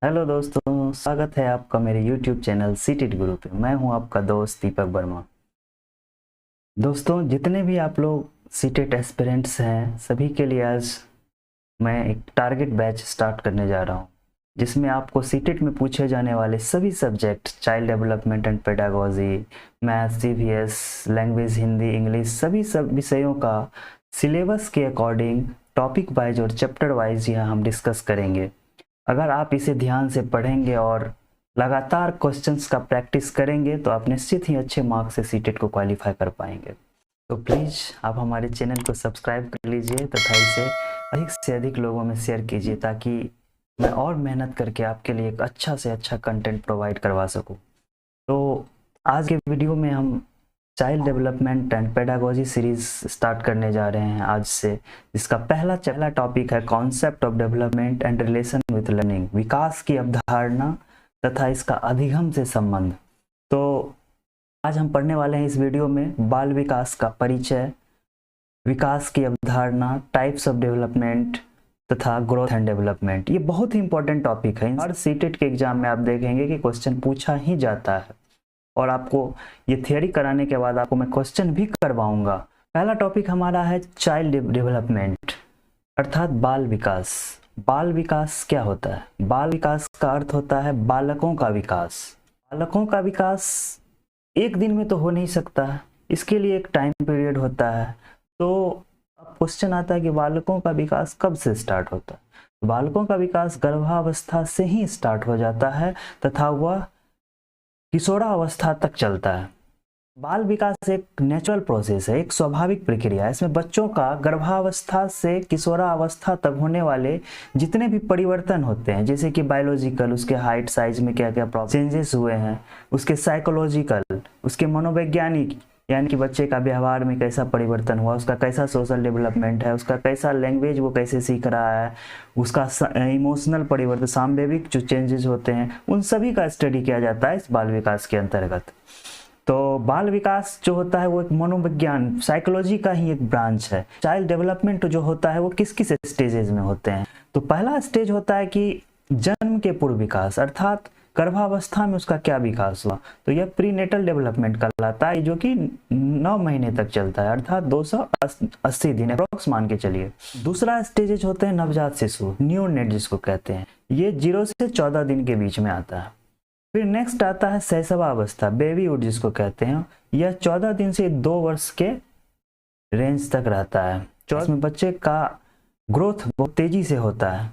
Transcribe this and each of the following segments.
Hello दोस्तों, स्वागत है आपका मेरे YouTube चैनल सीटेट गुरु पे। मैं हूं आपका दोस्त दीपक वर्मा। दोस्तों, जितने भी आप लोग सीटेट एस्पिरेंट्स हैं, सभी के लिए आज मैं एक टारगेट बैच स्टार्ट करने जा रहा हूं, जिसमें आपको सीटेट में पूछे जाने वाले सभी subject, child development and pedagogy, math, CVS, language, Hindi, English, सभी सब विषयों का सिलेबस के अकॉर्डिंग टॉपिक वाइज और चैप्टर वाइज यहाँ हम डिस्कस करेंगे। अगर आप इसे ध्यान से पढ़ेंगे और लगातार क्वेश्चंस का प्रैक्टिस करेंगे तो आप निश्चित ही अच्छे मार्क्स से सीटेट को क्वालिफाई कर पाएंगे। तो प्लीज़ आप हमारे चैनल को सब्सक्राइब कर लीजिए तथा इसे अधिक से अधिक लोगों में शेयर कीजिए, ताकि मैं और मेहनत करके आपके लिए एक अच्छा से अच्छा कंटेंट प्रोवाइड करवा सकूं। तो आज के वीडियो में हम child development and pedagogy series start करने जा रहे हैं आज से, जिसका पहला टॉपिक है concept of development and relation with learning, विकास की अवधारणा तथा इसका अधिगम से संबंध। तो आज हम पढ़ने वाले हैं इस वीडियो में बाल विकास का परिचय, विकास की अवधारणा, टाइप्स ऑफ डेवलपमेंट तथा ग्रोथ एंड डेवलपमेंट। ये बहुत ही इंपॉर्टेंट टॉपिक है। हर सीटेट के एग्जाम में आप देखेंगे कि क्वेश्चन पूछा ही जाता है और आपको ये थियरी कराने के बाद आपको मैं क्वेश्चन भी करवाऊंगा। पहला टॉपिक हमारा है चाइल्ड डेवलपमेंट, अर्थात बाल विकास। बाल विकास क्या होता है? बाल विकास का अर्थ होता है बालकों का विकास। बालकों का विकास एक दिन में तो हो नहीं सकता है, इसके लिए एक टाइम पीरियड होता है। तो अब क्वेश्चन आता है कि बालकों का विकास कब से स्टार्ट होता है? बालकों का विकास गर्भावस्था से ही स्टार्ट हो जाता है तथा वह किशोरावस्था तक चलता है। बाल विकास एक नेचुरल प्रोसेस है, एक स्वाभाविक प्रक्रिया है। इसमें बच्चों का गर्भावस्था से किशोरावस्था तक होने वाले जितने भी परिवर्तन होते हैं, जैसे कि बायोलॉजिकल, उसके हाइट साइज में क्या क्या चेंजेस हुए हैं, उसके साइकोलॉजिकल, उसके मनोवैज्ञानिक, यानी कि बच्चे का व्यवहार में कैसा परिवर्तन हुआ, उसका कैसा सोशल डेवलपमेंट है, उसका कैसा लैंग्वेज वो कैसे सीख रहा है, उसका इमोशनल परिवर्तन, सामवेदिक जो चेंजेस होते हैं, उन सभी का स्टडी किया जाता है इस बाल विकास के अंतर्गत। तो बाल विकास जो होता है वो एक मनोविज्ञान, साइकोलॉजी का ही एक ब्रांच है। चाइल्ड डेवलपमेंट जो होता है वो किस किस स्टेजेस में होते हैं? तो पहला स्टेज होता है कि जन्म के पूर्व विकास, अर्थात गर्भावस्था में उसका क्या विकास हुआ, तो यह प्रीनेटल डेवलपमेंट कहलाता है, जो कि 9 महीने तक चलता है, अर्थात 280 दिन अप्रोक्स मान के चलिए। दूसरा स्टेजेस होते हैं नवजात शिशु, न्यूनेट जिसको कहते हैं, ये 0 से 14 दिन के बीच में आता है। फिर नेक्स्ट आता है शैशवावस्था, बेबीहुड जिसको कहते हैं, यह 14 दिन से 2 वर्ष के रेंज तक रहता है। 14 में बच्चे का ग्रोथ बहुत तेजी से होता है।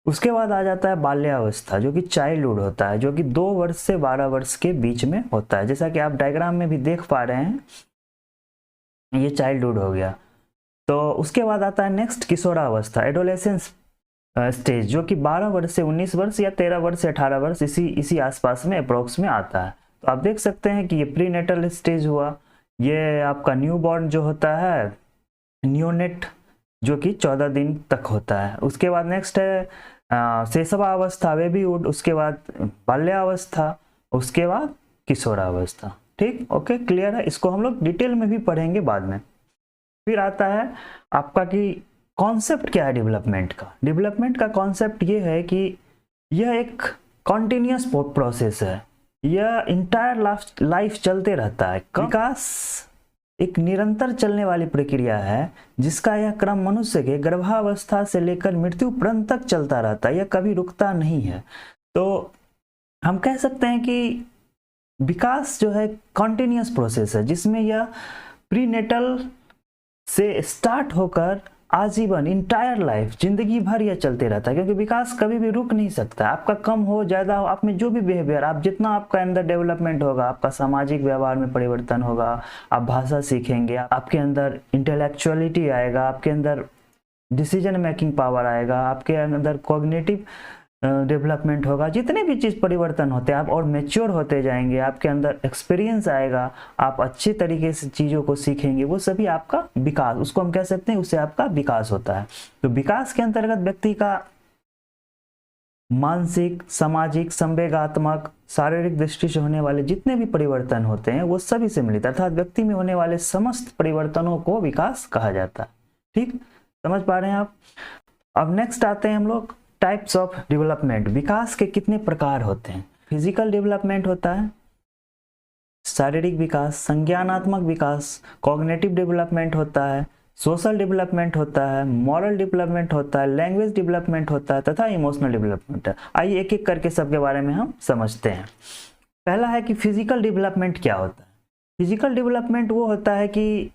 उसके बाद आ जाता है बाल्यावस्था, जो कि चाइल्डहुड होता है, जो कि 2 वर्ष से 12 वर्ष के बीच में होता है। जैसा कि आप डायग्राम में भी देख पा रहे हैं, ये चाइल्डहुड हो गया। तो उसके बाद आता है नेक्स्ट किशोरावस्था, एडोलेसेंस स्टेज, जो कि 12 वर्ष से 19 वर्ष या 13 वर्ष से 18 वर्ष इसी आसपास में अप्रोक्स में आता है। तो आप देख सकते हैं कि ये प्रीनेटल स्टेज हुआ, ये आपका न्यूबॉर्न जो होता है, न्यूनेट, जो कि 14 दिन तक होता है। उसके बाद नेक्स्ट है शैशवावस्था, बेबीहुड, उसके बाद बाल्यावस्था, उसके बाद किशोरावस्था। ठीक, ओके, क्लियर है। इसको हम लोग डिटेल में भी पढ़ेंगे बाद में। फिर आता है आपका कि कॉन्सेप्ट क्या है डेवलपमेंट का। डेवलपमेंट का कॉन्सेप्ट ये है कि यह एक कॉन्टिन्यूअस प्रोसेस है, यह इंटायर लाइफ चलते रहता है। विकास एक निरंतर चलने वाली प्रक्रिया है, जिसका यह क्रम मनुष्य के गर्भावस्था से लेकर मृत्यु पर्यंत तक चलता रहता है, यह कभी रुकता नहीं है। तो हम कह सकते हैं कि विकास जो है कॉन्टिन्यूअस प्रोसेस है, जिसमें यह प्रीनेटल से स्टार्ट होकर आजीवन, इंटायर लाइफ, जिंदगी भर यह चलते रहता है, क्योंकि विकास कभी भी रुक नहीं सकता। आपका कम हो ज्यादा हो, आप में जो भी बिहेवियर, आप जितना आपका अंदर डेवलपमेंट होगा, आपका सामाजिक व्यवहार में परिवर्तन होगा, आप भाषा सीखेंगे, आपके अंदर इंटेलेक्चुअलिटी आएगा, आपके अंदर डिसीजन मेकिंग पावर आएगा, आपके अंदर कॉग्निटिव डेवलपमेंट होगा, जितने भी चीज़ परिवर्तन होते हैं आप और मैच्योर होते जाएंगे, आपके अंदर एक्सपीरियंस आएगा, आप अच्छे तरीके से चीज़ों को सीखेंगे, वो सभी आपका विकास, उसको हम कह सकते हैं, उससे आपका विकास होता है। तो विकास के अंतर्गत व्यक्ति का मानसिक, सामाजिक, संवेगात्मक, शारीरिक दृष्टि से होने वाले जितने भी परिवर्तन होते हैं वो सभी सम्मिलित, अर्थात व्यक्ति में होने वाले समस्त परिवर्तनों को विकास कहा जाता है। ठीक, समझ पा रहे हैं आप? अब नेक्स्ट आते हैं हम लोग टाइप्स ऑफ डेवलपमेंट, विकास के कितने प्रकार होते हैं। फिजिकल डेवलपमेंट होता है, शारीरिक विकास, संज्ञानात्मक विकास, कॉग्निटिव डेवलपमेंट होता है, सोशल डेवलपमेंट होता है, मॉरल डेवलपमेंट होता है, लैंग्वेज डेवलपमेंट होता है तथा इमोशनल डेवलपमेंट है। आइए एक एक करके सबके बारे में हम समझते हैं। पहला है कि फिजिकल डेवलपमेंट क्या होता है। फिजिकल डेवलपमेंट वो होता है कि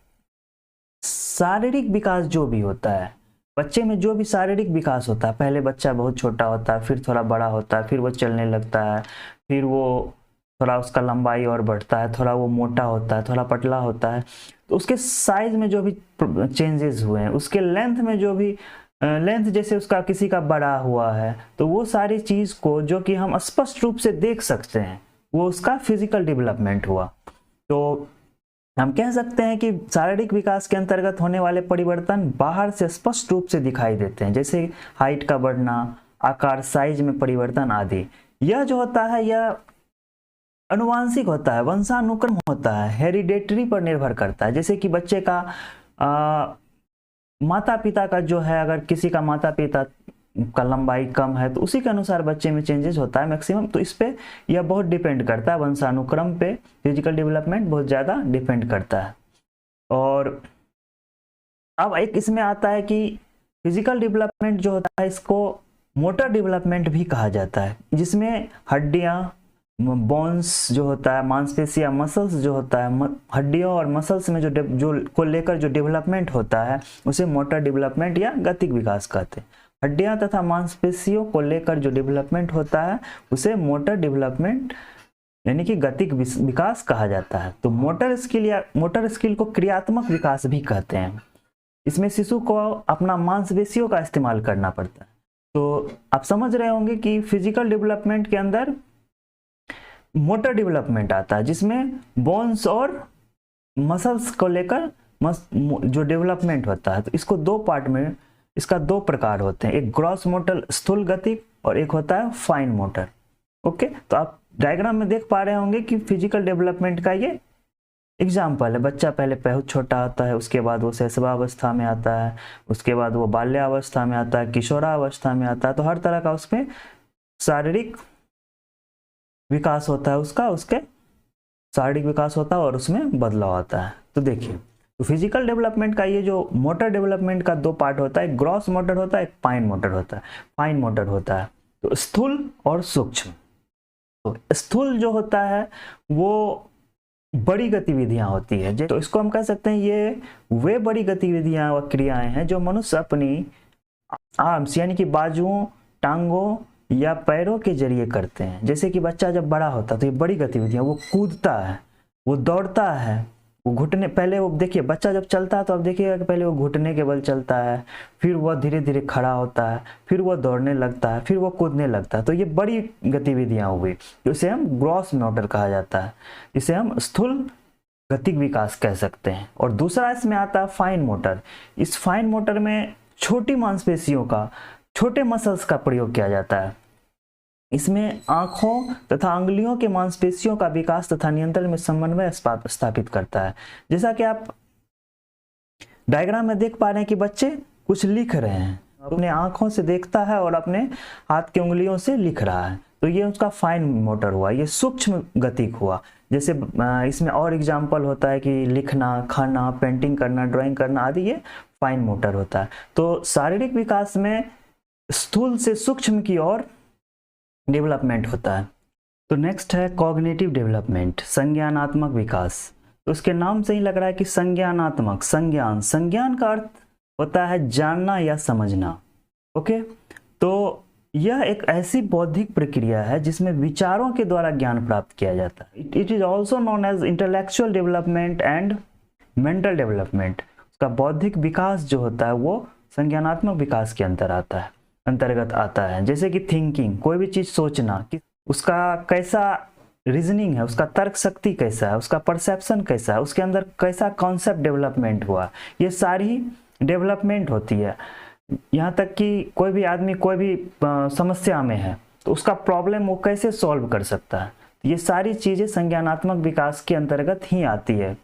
शारीरिक विकास जो भी होता है बच्चे में, जो भी शारीरिक विकास होता है, पहले बच्चा बहुत छोटा होता है, फिर थोड़ा बड़ा होता है, फिर वो चलने लगता है, फिर वो थोड़ा उसका लंबाई और बढ़ता है, थोड़ा वो मोटा होता है, थोड़ा पतला होता है, तो उसके साइज में जो भी चेंजेस हुए हैं, उसके लेंथ में जो भी लेंथ जैसे उसका किसी का बड़ा हुआ है, तो वो सारी चीज को जो कि हम स्पष्ट रूप से देख सकते हैं वो उसका फिजिकल डेवलपमेंट हुआ। तो हम कह सकते हैं कि शारीरिक विकास के अंतर्गत होने वाले परिवर्तन बाहर से स्पष्ट रूप से दिखाई देते हैं, जैसे हाइट का बढ़ना, आकार, साइज में परिवर्तन आदि। यह जो होता है यह अनुवांशिक होता है, वंशानुक्रम होता है, हेरिडेटरी पर निर्भर करता है। जैसे कि बच्चे का माता पिता का जो है, अगर किसी का माता पिता का लंबाई कम है तो उसी के अनुसार बच्चे में चेंजेस होता है मैक्सिमम। तो इस पे यह बहुत डिपेंड करता है, वंशानुक्रम पे फिजिकल डेवलपमेंट बहुत ज़्यादा डिपेंड करता है। और अब एक इसमें आता है कि फिजिकल डेवलपमेंट जो होता है इसको मोटर डेवलपमेंट भी कहा जाता है, जिसमें हड्डियाँ, बोन्स जो होता है, मांसपेशियाँ, मसल्स जो होता है, हड्डियों और मसल्स में जो को लेकर जो डेवलपमेंट होता है उसे मोटर डेवलपमेंट या गतिक विकास कहते हैं। हड्डियां तथा मांसपेशियों को लेकर जो डेवलपमेंट होता है उसे मोटर डेवलपमेंट यानी कि गतिक विकास कहा जाता है। तो मोटर स्किल को क्रियात्मक विकास भी कहते हैं। इसमें शिशु को अपना मांसपेशियों का इस्तेमाल करना पड़ता है। तो आप समझ रहे होंगे कि फिजिकल डेवलपमेंट के अंदर मोटर डेवलपमेंट आता है, जिसमें बोन्स और मसल्स को लेकर जो डेवलपमेंट होता है। तो इसको दो पार्ट में, इसका दो प्रकार होते हैं, एक ग्रॉस मोटर स्थूल गतिक और एक होता है फाइन मोटर। ओके, तो आप डायग्राम में देख पा रहे होंगे कि फिजिकल डेवलपमेंट का ये एग्जाम्पल है। बच्चा पहले बहुत छोटा होता है, उसके बाद वो शैशवावस्था में आता है, उसके बाद वो बाल्यावस्था में आता है, किशोरावस्था में आता है। तो हर तरह का उसमें शारीरिक विकास होता है, उसके शारीरिक विकास होता है और उसमें बदलाव आता है। तो देखिए, तो फिजिकल डेवलपमेंट का ये जो मोटर डेवलपमेंट का दो पार्ट होता है, एक ग्रॉस मोटर होता है, एक फाइन मोटर होता है। फाइन मोटर होता है तो स्थूल और सूक्ष्म। तो स्थूल जो होता है वो बड़ी गतिविधियां होती है, तो इसको हम कह सकते हैं ये वे बड़ी गतिविधियां व क्रियाएं हैं जो मनुष्य अपनी आर्म्स यानी कि बाजुओं, टांगों या पैरों के जरिए करते हैं। जैसे कि बच्चा जब बड़ा होता है तो ये बड़ी गतिविधियां, वो कूदता है, वो दौड़ता है, वो घुटने, पहले वो देखिए बच्चा जब चलता है तो आप देखिएगा कि पहले वो घुटने के बल चलता है, फिर वह धीरे धीरे खड़ा होता है, फिर वह दौड़ने लगता है, फिर वो कूदने लगता है। तो ये बड़ी गतिविधियां हुई, जिसे हम ग्रॉस मोटर कहा जाता है, जिसे हम स्थूल गतिक विकास कह सकते हैं। और दूसरा इसमें आता है फाइन मोटर। इस फाइन मोटर में छोटी मांसपेशियों का, छोटे मसल्स का प्रयोग किया जाता है। इसमें आंखों तथा अंगुलियों के मांसपेशियों का विकास तथा नियंत्रण में समन्वय स्थापित करता है। जैसा कि आप डायग्राम में देख पा रहे हैं कि बच्चे कुछ लिख रहे हैं, अपने आंखों से देखता है और अपने हाथ की उंगलियों से लिख रहा है, तो ये उसका फाइन मोटर हुआ, ये सूक्ष्म गतिक हुआ। जैसे इसमें और एग्जाम्पल होता है कि लिखना, खाना, पेंटिंग करना, ड्राइंग करना आदि, ये फाइन मोटर होता है। तो शारीरिक विकास में स्थूल से सूक्ष्म की ओर डेवलपमेंट होता है। तो नेक्स्ट है कॉग्निटिव डेवलपमेंट, संज्ञानात्मक विकास। तो उसके नाम से ही लग रहा है कि संज्ञानात्मक, संज्ञान का अर्थ होता है जानना या समझना। ओके, तो यह एक ऐसी बौद्धिक प्रक्रिया है जिसमें विचारों के द्वारा ज्ञान प्राप्त किया जाता है। It is also known as intellectual development and mental development. उसका बौद्धिक विकास जो होता है वो संज्ञानात्मक विकास के अंतर्गत आता है। जैसे कि थिंकिंग, कोई भी चीज सोचना, कि उसका कैसा रीजनिंग है, उसका तर्क शक्ति कैसा है, उसका परसेप्शन कैसा है, उसके अंदर कैसा कॉन्सेप्ट डेवलपमेंट हुआ, ये सारी डेवलपमेंट होती है। यहाँ तक कि कोई भी आदमी कोई भी समस्या में है तो उसका प्रॉब्लम वो कैसे सॉल्व कर सकता है, ये सारी चीजें संज्ञानात्मक विकास के अंतर्गत ही आती है।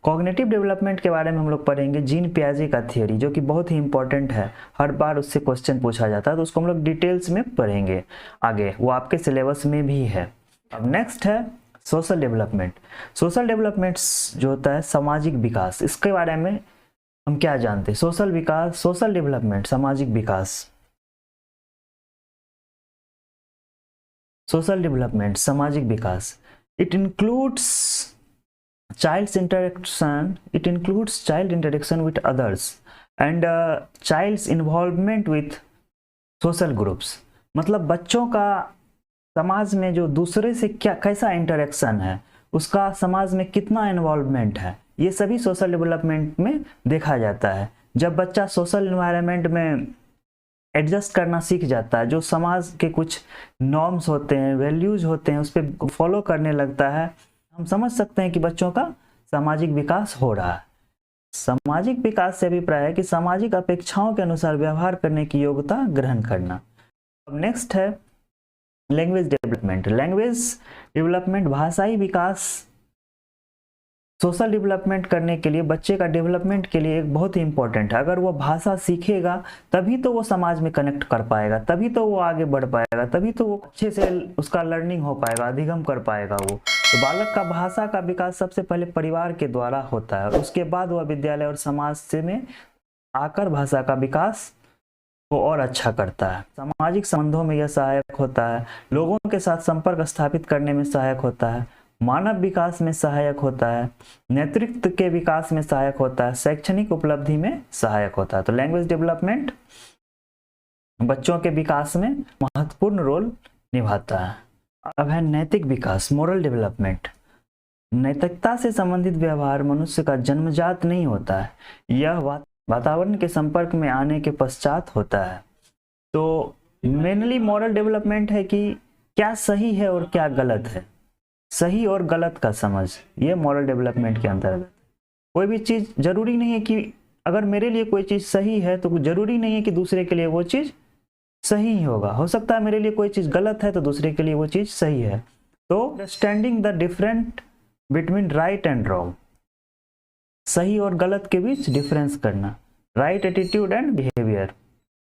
कॉग्निटिव डेवलपमेंट के बारे में हम लोग पढ़ेंगे जीन पियाजे का थियोरी, जो कि बहुत ही इंपॉर्टेंट है, हर बार उससे क्वेश्चन पूछा जाता है, तो उसको हम लोग डिटेल्स में पढ़ेंगे आगे, वो आपके सिलेबस में भी है। अब नेक्स्ट है सोशल डेवलपमेंट। सोशल डेवलपमेंट जो होता है सामाजिक विकास, इसके बारे में हम क्या जानते हैं? सोशल विकास, सोशल डेवलपमेंट, सामाजिक विकास। सोशल डेवलपमेंट, सामाजिक विकास, it includes child's interaction, it includes child interaction with others and child's involvement with social groups। मतलब बच्चों का समाज में जो दूसरे से क्या कैसा इंटरेक्शन है, उसका समाज में कितना इन्वॉल्वमेंट है, ये सभी सोशल डेवलपमेंट में देखा जाता है। जब बच्चा सोशल एनवायरनमेंट में एडजस्ट करना सीख जाता है, जो समाज के कुछ नॉर्म्स होते हैं, वैल्यूज होते हैं, उस पर फॉलो करने लगता है, हम समझ सकते हैं कि बच्चों का सामाजिक विकास हो रहा है। सामाजिक विकास से अभिप्राय है कि सामाजिक अपेक्षाओं के अनुसार व्यवहार करने की योग्यता ग्रहण करना। अब नेक्स्ट है लैंग्वेज डेवलपमेंट। लैंग्वेज डेवलपमेंट, भाषाई विकास सोशल डेवलपमेंट करने के लिए, बच्चे का डेवलपमेंट के लिए एक बहुत ही इंपॉर्टेंट है। अगर वो भाषा सीखेगा तभी तो वो समाज में कनेक्ट कर पाएगा, तभी तो वो आगे बढ़ पाएगा, तभी तो वो अच्छे से उसका लर्निंग हो पाएगा, अधिगम कर पाएगा वो। तो बालक का भाषा का विकास सबसे पहले परिवार के द्वारा होता है, उसके बाद वह विद्यालय और समाज से में आकर भाषा का विकास को और अच्छा करता है। सामाजिक संबंधों में यह सहायक होता है, लोगों के साथ संपर्क स्थापित करने में सहायक होता है, मानव विकास में सहायक होता है, नेतृत्व के विकास में सहायक होता है, शैक्षणिक उपलब्धि में सहायक होता है। तो लैंग्वेज डेवलपमेंट बच्चों के विकास में महत्वपूर्ण रोल निभाता है। अब है नैतिक विकास, मोरल डेवलपमेंट। नैतिकता से संबंधित व्यवहार मनुष्य का जन्मजात नहीं होता है, यह वातावरण के संपर्क में आने के पश्चात होता है। तो मेनली मॉरल डेवलपमेंट है कि क्या सही है और क्या गलत है, सही और गलत का समझ, ये मॉरल डेवलपमेंट के अंतर्गत। कोई भी चीज जरूरी नहीं है कि अगर मेरे लिए कोई चीज सही है तो जरूरी नहीं है कि दूसरे के लिए वो चीज सही ही होगा, हो सकता है मेरे लिए कोई चीज गलत है तो दूसरे के लिए वो चीज सही है। तो understanding the different between right and wrong, सही और गलत के बीच डिफरेंस करना, राइट एटीट्यूड एंड बिहेवियर,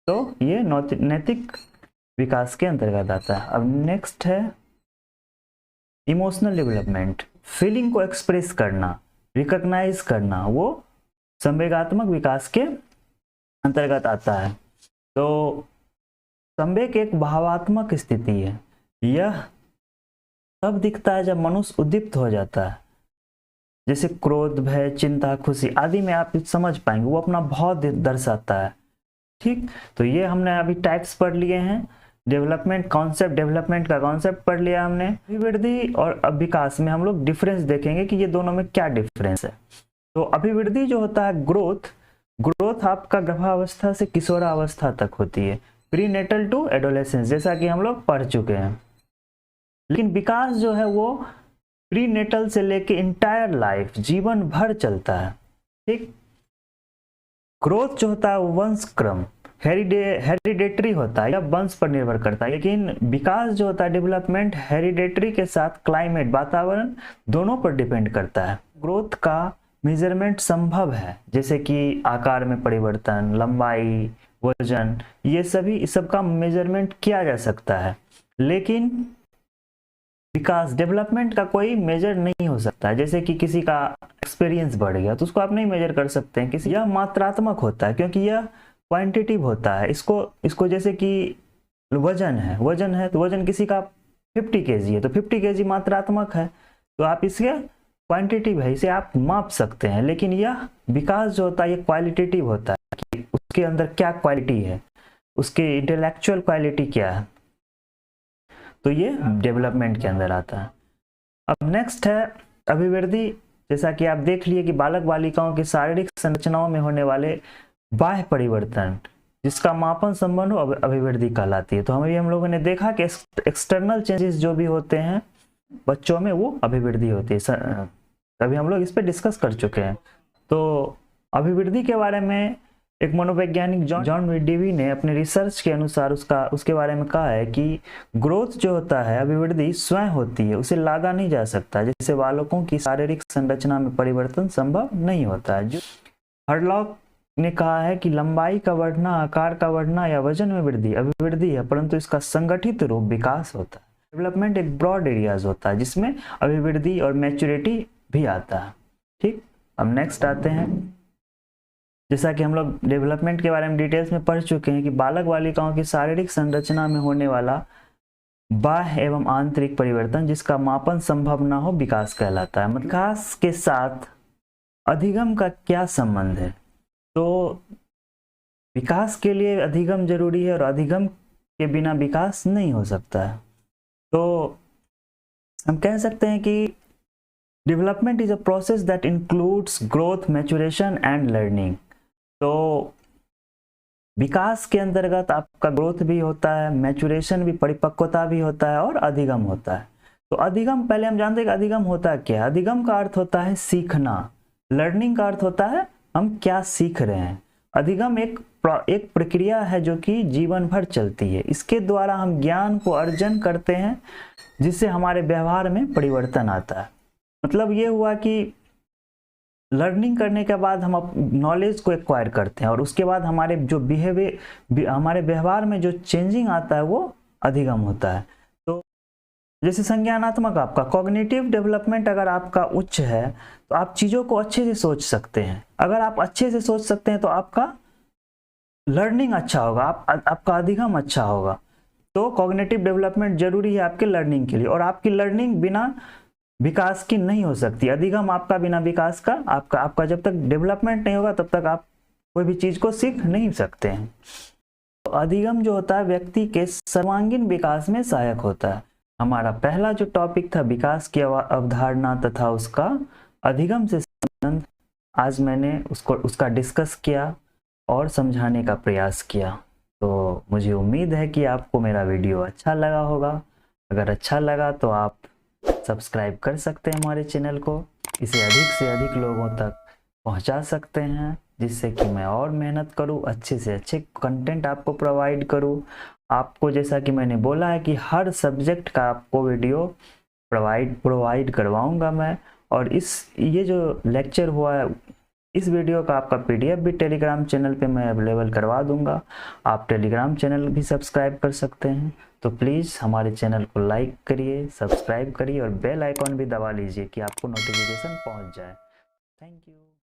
तो ये नैतिक विकास के अंतर्गत आता है। अब नेक्स्ट है इमोशनल डेवलपमेंट। फीलिंग को एक्सप्रेस करना, रिकॉग्नाइज करना, वो संवेगात्मक विकास के अंतर्गत आता है। तो संवेग एक भावात्मक स्थिति है, यह तब दिखता है जब मनुष्य उद्दीप्त हो जाता है, जैसे क्रोध, भय, चिंता, खुशी आदि में आप समझ पाएंगे, वो अपना भाव दर्शाता है। ठीक, तो ये हमने अभी टाइप्स पढ़ लिए हैं, डेवलपमेंट कॉन्सेप्ट, डेवलपमेंट का कॉन्सेप्ट पढ़ लिया हमने। अभिवृद्धि और विकास में हम लोग डिफरेंस देखेंगे कि ये दोनों में क्या डिफरेंस है। तो अभिवृद्धि जो होता है, ग्रोथ आपका गर्भावस्था से किशोरावस्था तक होती है, प्रीनेटल टू एडोलेसेंस, जैसा कि हम लोग पढ़ चुके हैं। लेकिन विकास जो है वो प्रीनेटल से लेके इंटायर लाइफ, जीवन भर चलता है। ठीक, ग्रोथ जो होता है वो वंश क्रम, हेरिडेटरी होता है या वंश पर निर्भर करता है। लेकिन विकास जो होता है, डेवलपमेंट, हेरिडेटरी के साथ क्लाइमेट, वातावरण दोनों पर डिपेंड करता है। ग्रोथ का मेजरमेंट संभव है, जैसे कि आकार में परिवर्तन, लंबाई, वजन, ये सभी सबका मेजरमेंट किया जा सकता है। लेकिन विकास, डेवलपमेंट का कोई मेजर नहीं हो सकता है। जैसे कि किसी का एक्सपीरियंस बढ़ गया तो उसको आप नहीं मेजर कर सकते हैं, किसी, यह मात्रात्मक होता है क्योंकि यह क्वांटिटिव होता है। इसको जैसे कि वजन है तो वजन किसी का 50 kg है तो 50 kg मात्रात्मक है, तो आप इसके क्वांटिटिव है, इसे आप माप सकते हैं। लेकिन यह विकास जो होता है ये क्वालिटेटिव होता है कि उसके अंदर क्या क्वालिटी है, उसके इंटेलेक्चुअल क्वालिटी क्या है, तो ये डेवलपमेंट के अंदर आता है। अब नेक्स्ट है अभिवृद्धि। जैसा कि आप देख लिए कि बालक बालिकाओं की शारीरिक संरचनाओं में होने वाले बाह्य परिवर्तन जिसका मापन संबंध हो अभिवृद्धि कहलाती है। तो हम लोगों ने देखा कि एक्सटर्नल चेंजेस जो भी होते हैं बच्चों में वो अभिवृद्धि होती है, अभी हम लोग इस पे डिस्कस कर चुके हैं। तो अभिवृद्धि के बारे में एक मनोवैज्ञानिक जॉन डेवी ने अपने रिसर्च के अनुसार उसके बारे में कहा है कि ग्रोथ जो होता है, अभिवृद्धि स्वयं होती है, उसे लादा नहीं जा सकता। जैसे बालकों की शारीरिक संरचना में परिवर्तन संभव नहीं होता है। जो हरलॉक ने कहा है कि लंबाई का बढ़ना, आकार का बढ़ना या वजन में वृद्धि अभिवृद्धि है, परंतु इसका संगठित रूप विकास होता है। डेवलपमेंट एक ब्रॉड एरियाज होता है जिसमें अभिवृद्धि और मैच्योरिटी भी आता है। ठीक, अब नेक्स्ट आते हैं। जैसा कि हम लोग डेवलपमेंट के बारे में डिटेल्स में पढ़ चुके हैं कि बालक बालिकाओं की शारीरिक संरचना में होने वाला बाह्य एवं आंतरिक परिवर्तन जिसका मापन संभव न हो विकास कहलाता है। विकास के साथ अधिगम का क्या संबंध है? तो विकास के लिए अधिगम जरूरी है और अधिगम के बिना विकास नहीं हो सकता है। तो हम कह सकते हैं कि development is a process that includes growth, maturation and learning. तो विकास के अंतर्गत आपका ग्रोथ भी होता है, मैच्योरेशन भी, परिपक्वता भी होता है और अधिगम होता है। तो अधिगम, पहले हम जानते हैं कि अधिगम होता क्या है। अधिगम का अर्थ होता है सीखना, लर्निंग का अर्थ होता है हम क्या सीख रहे हैं। अधिगम एक प्रक्रिया है जो कि जीवन भर चलती है। इसके द्वारा हम ज्ञान को अर्जन करते हैं जिससे हमारे व्यवहार में परिवर्तन आता है। मतलब ये हुआ कि लर्निंग करने के बाद हम नॉलेज को एक्वायर करते हैं और उसके बाद हमारे जो हमारे व्यवहार में जो चेंजिंग आता है वो अधिगम होता है। तो जैसे संज्ञानात्मक, आपका कॉग्निटिव डेवलपमेंट अगर आपका उच्च है तो आप चीज़ों को अच्छे से सोच सकते हैं। अगर आप अच्छे से सोच सकते हैं तो आपका लर्निंग अच्छा होगा, आपका अधिगम अच्छा होगा। तो कॉग्निटिव डेवलपमेंट जरूरी है आपके लर्निंग के लिए, और आपकी लर्निंग बिना विकास की नहीं हो सकती। अधिगम आपका बिना विकास का, आपका जब तक डेवलपमेंट नहीं होगा तब तक आप कोई भी चीज को सीख नहीं सकते हैं। तो अधिगम जो होता है व्यक्ति के सर्वांगीण विकास में सहायक होता है। हमारा पहला जो टॉपिक था विकास की अवधारणा तथा उसका अधिगम से संबंध, आज मैंने उसका डिस्कस किया और समझाने का प्रयास किया। तो मुझे उम्मीद है कि आपको मेरा वीडियो अच्छा लगा होगा। अगर अच्छा लगा तो आप सब्सक्राइब कर सकते हैं हमारे चैनल को, इसे अधिक से अधिक लोगों तक पहुंचा सकते हैं जिससे कि मैं और मेहनत करूं, अच्छे से अच्छे कंटेंट आपको प्रोवाइड करूं। आपको जैसा कि मैंने बोला है कि हर सब्जेक्ट का आपको वीडियो प्रोवाइड करवाऊंगा मैं, और ये जो लेक्चर हुआ है इस वीडियो का आपका PDF भी टेलीग्राम चैनल पे मैं अवेलेबल करवा दूंगा। आप टेलीग्राम चैनल भी सब्सक्राइब कर सकते हैं। तो प्लीज़ हमारे चैनल को लाइक करिए, सब्सक्राइब करिए और बेल आइकॉन भी दबा लीजिए कि आपको नोटिफिकेशन पहुंच जाए। Thank you.